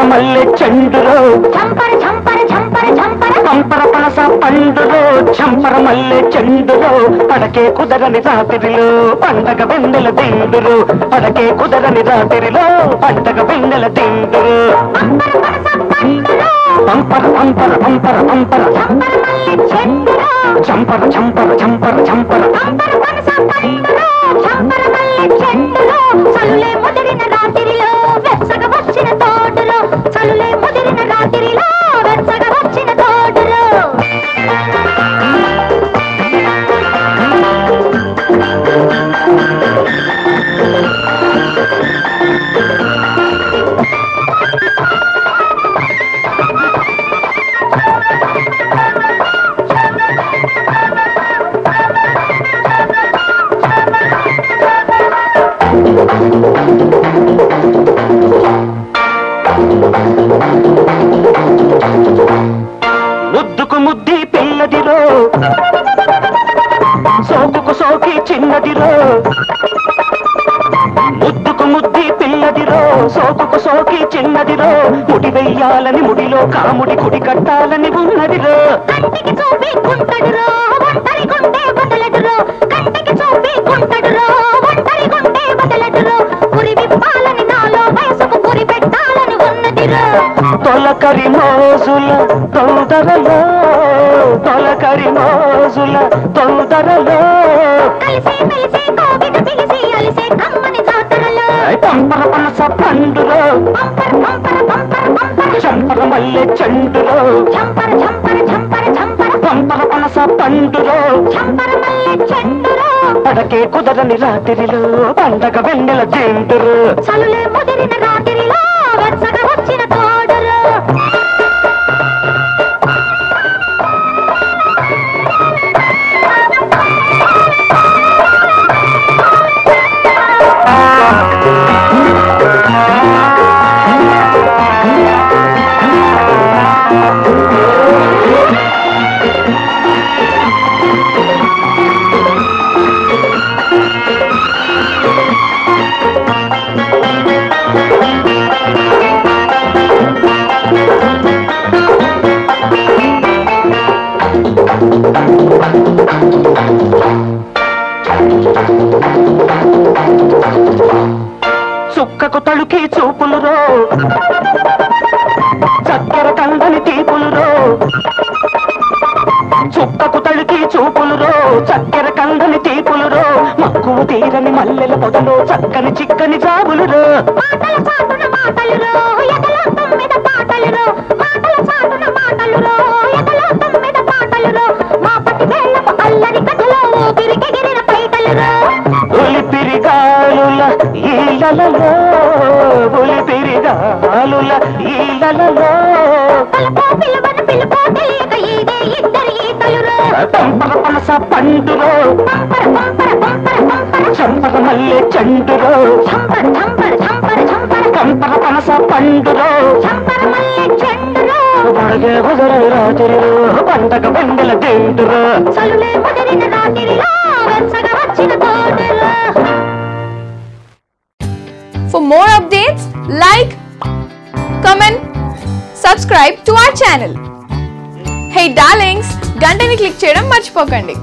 మల్లె చెండులో పంపర పనస పండులో చంపర మల్లె చెండులో పడకే కుదరని రాత్రిలో పండగ వెన్నెల దిండులు పడకే కుదరని రాత్రిలో పండగ వెన్నెల దిండులు పంపర పంపర పంపర పంపర చంపర చంపర చంపర చంపర చలులే ముదిరిన రాత్రిలో వెచ్చగా వచ్చిన తోటలో చలులే ముదిరిన రాత్రిలో వెచ్చగా వచ్చిన తోటలో ముద్దుకు ముద్ది పిల్లదిరో సోకుకు సోకి చిన్నదిరో ముద్దుకు ముద్ది పిల్లదిరో సోకుకు సోకి చిన్నదిరో ముడి వెయ్యాలని ముడిలో కాముడి కుడి కట్టాలని ఉన్నదిరో కంటికి చూపి కుంటడురో ఒంటరి గుండె బదలడురో కంటికి చూపి కుంటడురో ఒంటరి గుండె బదలడురో పురి విప్పాలని నాలో వయసుకు పురి పెట్టాలని ఉన్నదిరో తొలకరి మోజుల తొందరలో తొలకరి మోజుల తొందరలో కలిసి మెలిసి కోవిద పిలిసి అలిసే కమ్మని జాతరలో పంపర పనస పండులో పంపర పంపర పంపర పంపర చంపర మల్లె చెండులో చంపర చంపర చంపర చంపర పంపర పనస పండులో చంపర మల్లె చెండులో పడకే కుదరని రాత్రిలో పండగ వెన్నెల దిండులు చలులే ముదిరిన రాత్రిలో వెచ్చగా వచ్చిన తోడులో చుక్కకు తళుకి చూపులురో చక్కెర కందని తీపులురో చుక్కకు తళుకి చూపులురో చక్కెర కందని తీపులురో మక్కువ తీరని మల్లెల పొదలో చక్కని చిక్కని జాబులురో మాటల చాటున మాటలురో ఎదలో తొమ్మిద పాటలురో మాటల చాటున మాటలురో ఎదలో తొమ్మిద పాటలురో మా పతి వేళ్ళకు అల్లరి కథలో ఊపిరికెగిరిన పైటలురో ఉలిపిరిగాలుల ఈలలలో ఉలిపిరిగాలుల ఈలలలో పలపో పిలువను పిలుపో తెలియక ఈదే ఇద్దరి ఈతలురో పంపర పనస పండులో పంపర పంపర పంపర పంపర చంపర మల్లె చెండులో చంపర చంపర చంపర చంపర పంపర పనస పండులో చంపర మల్లె చెండులో పడగే కుదరని రాత్రిలో పండగ వెన్నెల దిండులో చలులే ముదిరిన రాత్రిలో వెచ్చగా వచ్చిన తోటలో. For more updates, like, comment, subscribe to our channel. Hey darlings, గంటని click చేయడం మర్చిపోకండి.